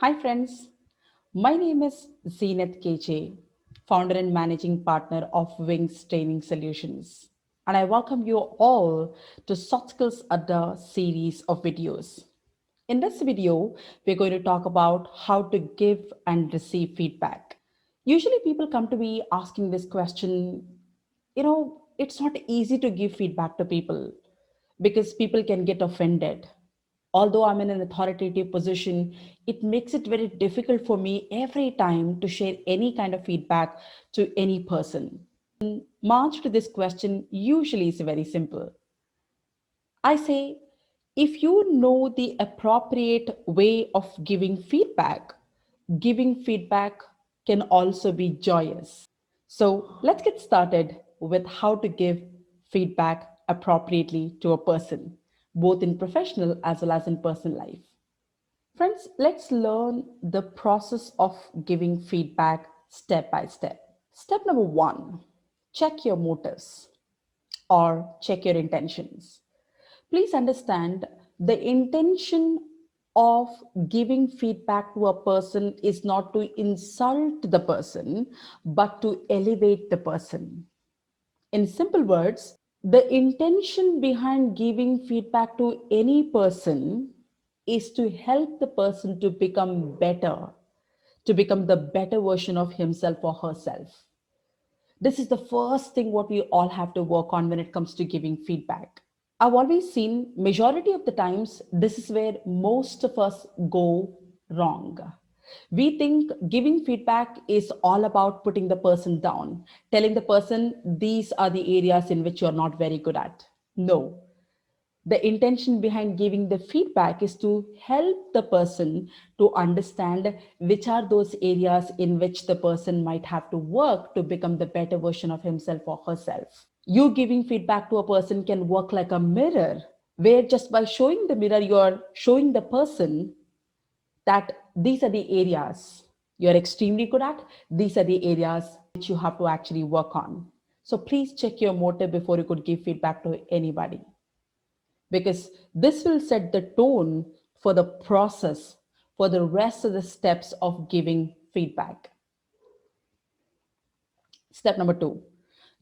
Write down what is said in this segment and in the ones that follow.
Hi, friends. My name is Zeenat KJ, founder and managing partner of Wings Training Solutions. And I welcome you all to Soft Skills Adda series of videos. In this video, we're going to talk about how to give and receive feedback. Usually, people come to me asking this question. It's not easy to give feedback to people because people can get offended. Although I'm in an authoritative position, it makes it very difficult for me every time to share any kind of feedback to any person. My answer to this question usually is very simple. I say, if you know the appropriate way of giving feedback can also be joyous. So let's get started with how to give feedback appropriately to a person, both in professional as well as in personal life. Friends, let's learn the process of giving feedback step by step. Step number one, check your motives or check your intentions. Please understand the intention of giving feedback to a person is not to insult the person, but to elevate the person. In simple words, the intention behind giving feedback to any person is to help the person to become better, to become the better version of himself or herself. This is the first thing what we all have to work on when it comes to giving feedback. I've always seen majority of the times this is where most of us go wrong. We think giving feedback is all about putting the person down, telling the person these are the areas in which you're not very good at. No, the intention behind giving the feedback is to help the person to understand which are those areas in which the person might have to work to become the better version of himself or herself. You giving feedback to a person can work like a mirror, where just by showing the mirror, you're showing the person that these are the areas you're extremely good at, these are the areas which you have to actually work on. So please check your motive before you could give feedback to anybody, because this will set the tone for the process for the rest of the steps of giving feedback. Step number two,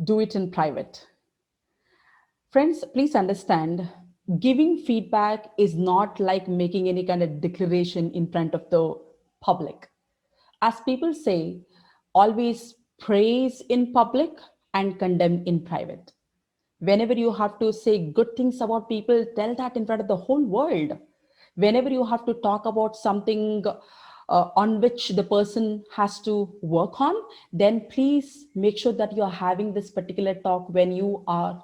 do it in private. Friends, please understand, giving feedback is not like making any kind of declaration in front of the public. As people say, always praise in public and condemn in private. Whenever you have to say good things about people, tell that in front of the whole world. Whenever you have to talk about something on which the person has to work on, then please make sure that you're having this particular talk when you are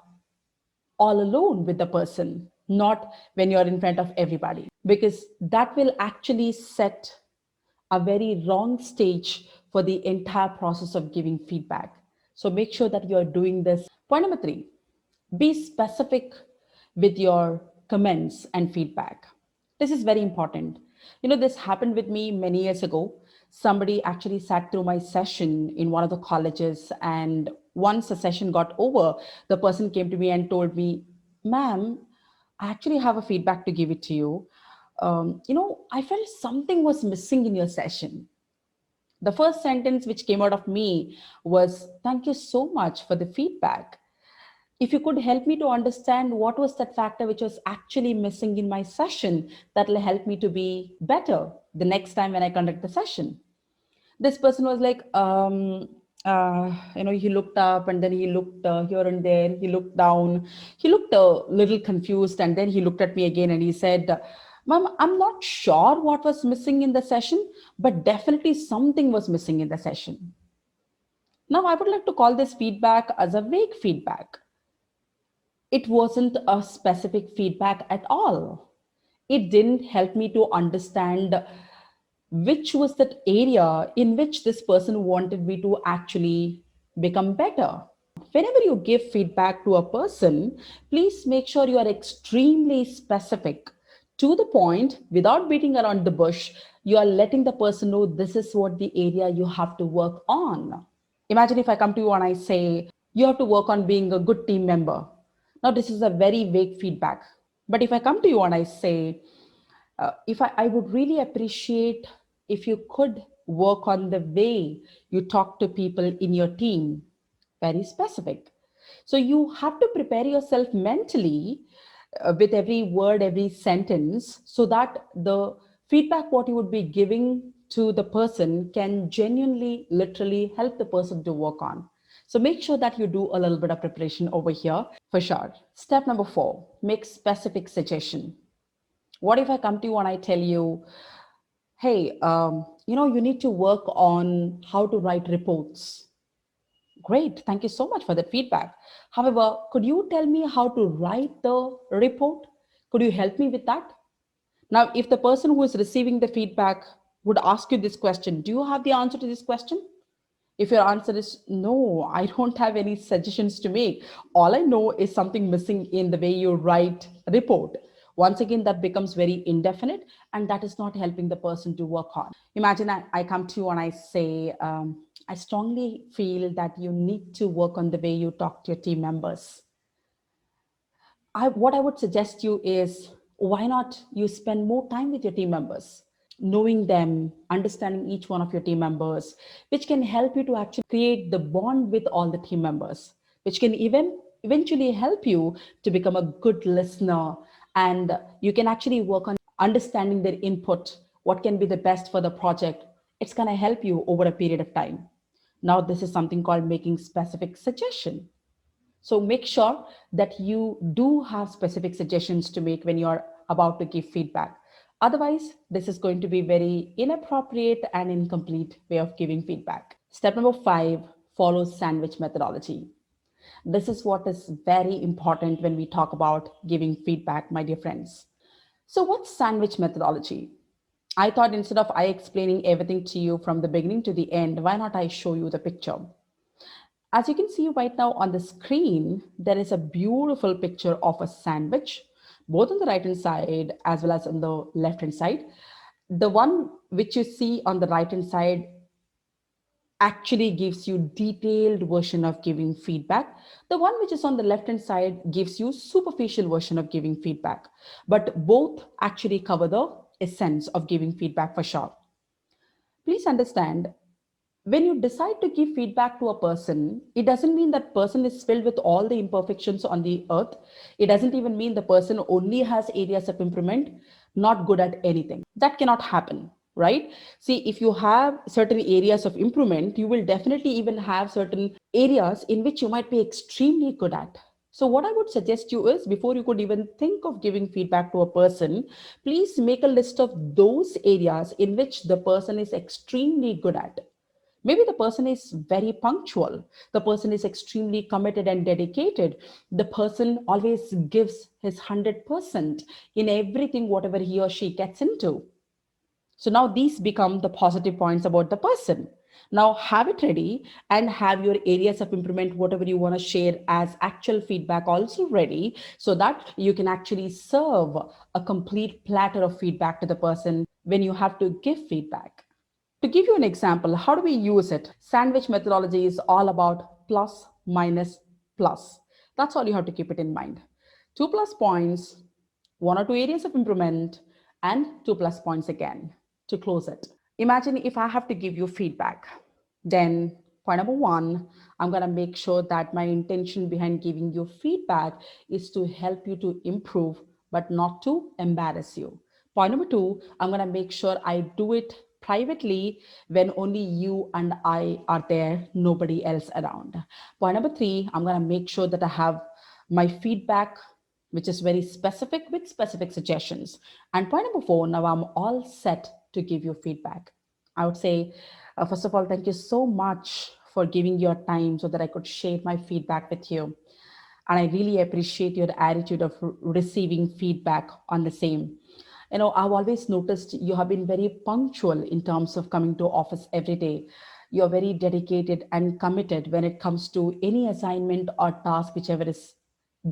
all alone with the person, not when you're in front of everybody, because that will actually set a very wrong stage for the entire process of giving feedback. So make sure that you're doing this. Point number three, be specific with your comments and feedback. This is very important. This happened with me many years ago. Somebody actually sat through my session in one of the colleges, and once the session got over, the person came to me and told me, "Ma'am, I actually have a feedback to give it to you. I felt something was missing in your session." The first sentence which came out of me was, "Thank you so much for the feedback. If you could help me to understand what was that factor which was actually missing in my session, that will help me to be better the next time when I conduct the session." This person was like, he looked up and then he looked here and there, he looked down, he looked a little confused, and then he looked at me again and he said, "Ma'am, I'm not sure what was missing in the session, but definitely something was missing in the session." Now, I would like to call this feedback as a vague feedback. It wasn't a specific feedback at all. It didn't help me to understand which was that area in which this person wanted me to actually become better. Whenever you give feedback to a person, please make sure you are extremely specific, to the point, without beating around the bush. You are letting the person know this is what the area you have to work on. Imagine if I come to you and I say, you have to work on being a good team member. Now, this is a very vague feedback. But if I come to you and I say, I would really appreciate if you could work on the way you talk to people in your team, very specific. So you have to prepare yourself mentally with every word, every sentence, so that the feedback what you would be giving to the person can genuinely, literally help the person to work on. So make sure that you do a little bit of preparation over here for sure. Step number 4, make specific suggestion. What if I come to you and I tell you, hey, you need to work on how to write reports. Great, thank you so much for that feedback. However, could you tell me how to write the report? Could you help me with that? Now, if the person who is receiving the feedback would ask you this question, do you have the answer to this question? If your answer is no, I don't have any suggestions to make. All I know is something missing in the way you write a report. Once again, that becomes very indefinite and that is not helping the person to work on. Imagine I come to you and I say, I strongly feel that you need to work on the way you talk to your team members. What I would suggest you is why not you spend more time with your team members, knowing them, understanding each one of your team members, which can help you to actually create the bond with all the team members, which can even eventually help you to become a good listener. And you can actually work on understanding their input, what can be the best for the project. It's going to help you over a period of time. Now, this is something called making specific suggestion. So make sure that you do have specific suggestions to make when you're about to give feedback. Otherwise, this is going to be very inappropriate and incomplete way of giving feedback. Step number 5, follow sandwich methodology. This is what is very important when we talk about giving feedback, my dear friends. So what's sandwich methodology? I thought instead of I explaining everything to you from the beginning to the end, why not I show you the picture? As you can see right now on the screen, there is a beautiful picture of a sandwich, both on the right hand side as well as on the left hand side. The one which you see on the right hand side actually gives you detailed version of giving feedback. The one which is on the left hand side gives you superficial version of giving feedback. But both actually cover the essence of giving feedback for sure. Please understand, when you decide to give feedback to a person, it doesn't mean that person is filled with all the imperfections on the earth. It doesn't even mean the person only has areas of improvement, not good at anything. That cannot happen, right? See, if you have certain areas of improvement, you will definitely even have certain areas in which you might be extremely good at. So, what I would suggest you is before you could even think of giving feedback to a person, please make a list of those areas in which the person is extremely good at. Maybe the person is very punctual. The person is extremely committed and dedicated. The person always gives his 100% in everything, whatever he or she gets into. So now these become the positive points about the person. Now have it ready and have your areas of improvement, whatever you want to share as actual feedback, also ready so that you can actually serve a complete platter of feedback to the person when you have to give feedback. To give you an example, how do we use it? Sandwich methodology is all about plus, minus, plus. That's all you have to keep it in mind. 2 plus points, 1 or 2 areas of improvement, and 2 plus points again to close it. Imagine if I have to give you feedback, then point number 1, I'm going to make sure that my intention behind giving you feedback is to help you to improve, but not to embarrass you. Point number 2, I'm going to make sure I do it privately when only you and I are there, nobody else around. Point number 3, I'm going to make sure that I have my feedback which is very specific with specific suggestions. And point number 4, now I'm all set to give you feedback. I would say, first of all, thank you so much for giving your time so that I could share my feedback with you. And I really appreciate your attitude of receiving feedback on the same. I've always noticed you have been very punctual in terms of coming to office every day. You're very dedicated and committed when it comes to any assignment or task, whichever is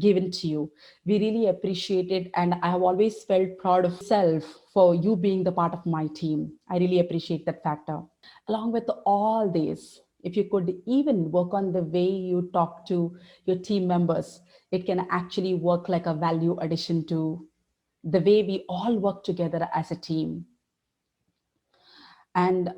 given to you. We really appreciate it. And I have always felt proud of self for you being the part of my team. I really appreciate that factor. Along with all this, if you could even work on the way you talk to your team members, it can actually work like a value addition to the way we all work together as a team. And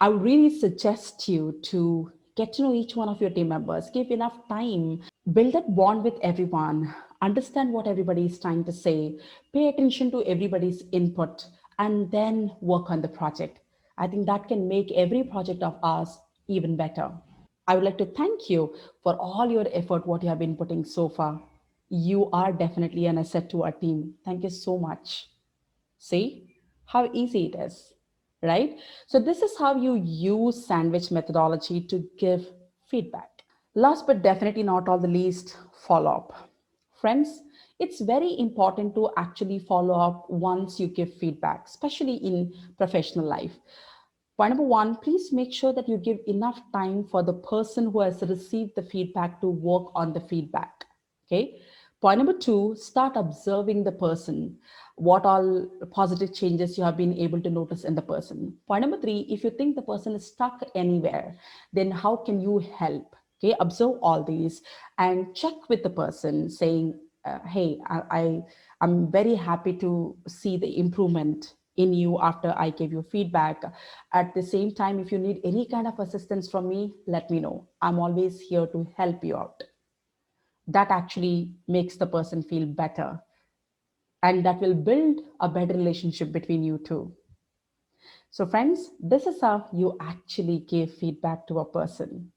I would really suggest you to get to know each one of your team members, give enough time, build that bond with everyone, understand what everybody is trying to say, pay attention to everybody's input, and then work on the project. I think that can make every project of ours even better. I would like to thank you for all your effort, what you have been putting so far. You are definitely an asset to our team. Thank you so much. See how easy it is, right? So, this is how you use sandwich methodology to give feedback. Last but definitely not all the least, follow up. Friends, it's very important to actually follow up once you give feedback, especially in professional life. Point number one, please make sure that you give enough time for the person who has received the feedback to work on the feedback. Okay. Point number two, start observing the person. What all positive changes you have been able to notice in the person. Point number three, if you think the person is stuck anywhere, then how can you help? Okay, observe all these and check with the person saying, hey, I'm very happy to see the improvement in you after I gave you feedback. At the same time, if you need any kind of assistance from me, let me know. I'm always here to help you out. That actually makes the person feel better, and that will build a better relationship between you two. So, friends, this is how you actually give feedback to a person.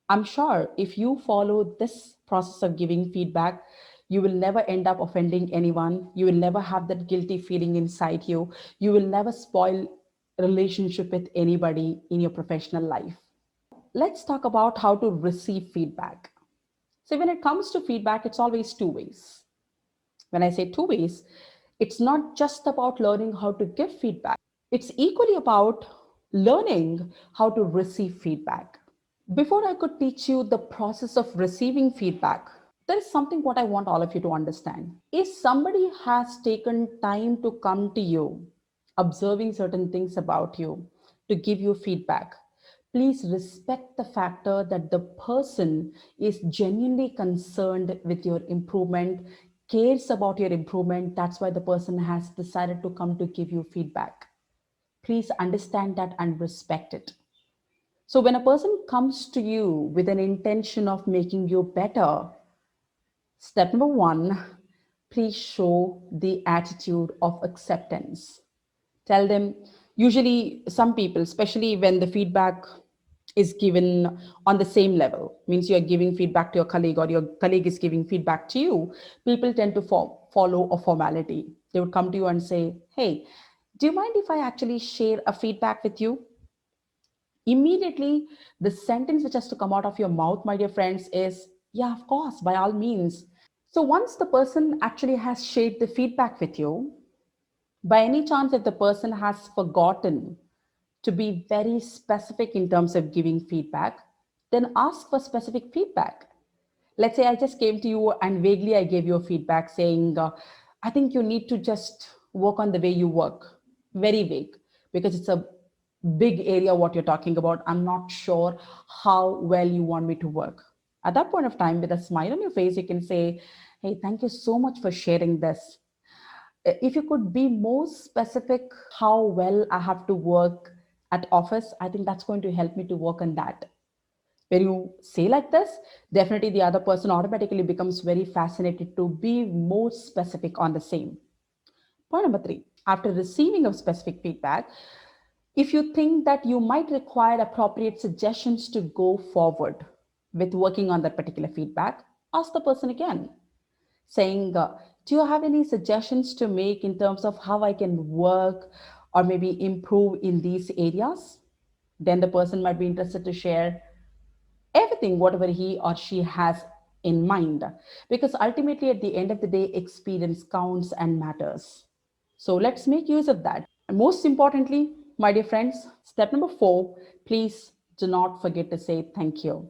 I'm sure if you follow this process of giving feedback, you will never end up offending anyone. You will never have that guilty feeling inside you. You will never spoil relationship with anybody in your professional life. Let's talk about how to receive feedback. So when it comes to feedback, it's always two ways. When I say two ways, it's not just about learning how to give feedback. It's equally about learning how to receive feedback. Before I could teach you the process of receiving feedback, there is something what I want all of you to understand. If somebody has taken time to come to you, observing certain things about you, to give you feedback, please respect the factor that the person is genuinely concerned with your improvement, cares about your improvement. That's why the person has decided to come to give you feedback. Please understand that and respect it. So, when a person comes to you with an intention of making you better, step number one, please show the attitude of acceptance. Tell them, usually, some people, especially when the feedback is given on the same level, means you're giving feedback to your colleague or your colleague is giving feedback to you, people tend to follow a formality. They would come to you and say, hey, do you mind if I actually share a feedback with you? Immediately, the sentence which has to come out of your mouth, my dear friends, is, yeah, of course, by all means. So once the person actually has shared the feedback with you, by any chance, if the person has forgotten to be very specific in terms of giving feedback, then ask for specific feedback. Let's say I just came to you and vaguely I gave you a feedback saying, I think you need to just work on the way you work. Very vague, because it's a big area what you're talking about. I'm not sure how well you want me to work. At that point of time, with a smile on your face, you can say, hey, thank you so much for sharing this. If you could be more specific how well I have to work at office, I think that's going to help me to work on that. When you say like this, definitely the other person automatically becomes very fascinated to be more specific on the same. Point number three, after receiving of specific feedback, if you think that you might require appropriate suggestions to go forward with working on that particular feedback, ask the person again, saying, do you have any suggestions to make in terms of how I can work or maybe improve in these areas? Then the person might be interested to share everything, whatever he or she has in mind. Because ultimately, at the end of the day, experience counts and matters. So let's make use of that. And most importantly, my dear friends, step number four, please do not forget to say thank you.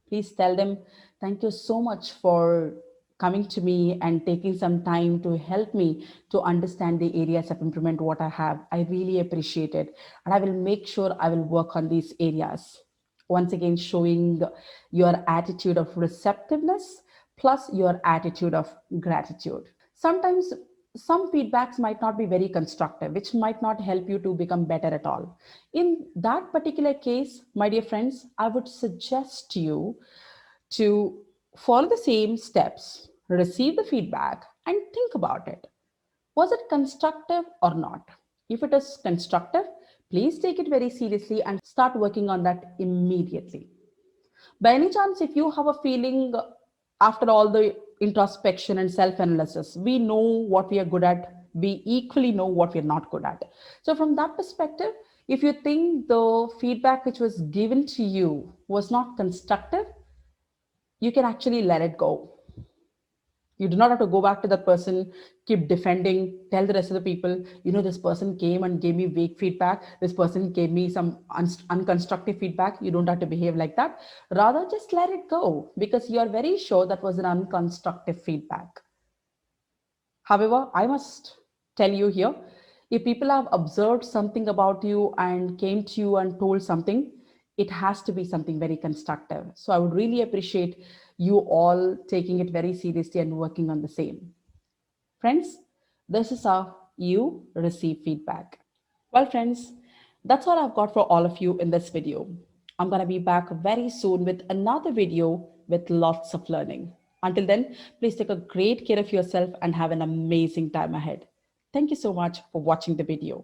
Please tell them, thank you so much for coming to me and taking some time to help me to understand the areas of improvement what I have. I really appreciate it. And I will make sure I will work on these areas. Once again, showing your attitude of receptiveness plus your attitude of gratitude. Sometimes some feedbacks might not be very constructive, which might not help you to become better at all. In that particular case, my dear friends, I would suggest you to follow the same steps, receive the feedback, and think about it. Was it constructive or not? If it is constructive, please take it very seriously and start working on that immediately. By any chance, if you have a feeling after all the introspection and self analysis, we know what we are good at, we equally know what we're not good at. So, from that perspective, if you think the feedback which was given to you was not constructive, you can actually let it go. You do not have to go back to that person, keep defending, tell the rest of the people, this person came and gave me vague feedback. This person gave me some unconstructive feedback. You don't have to behave like that. Rather, just let it go because you are very sure that was an unconstructive feedback. However, I must tell you here, if people have observed something about you and came to you and told something, it has to be something very constructive. So I would really appreciate you all taking it very seriously and working on the same. Friends, this is how you receive feedback. Well, friends, that's all I've got for all of you in this video. I'm going to be back very soon with another video with lots of learning. Until then, please take a great care of yourself and have an amazing time ahead. Thank you so much for watching the video.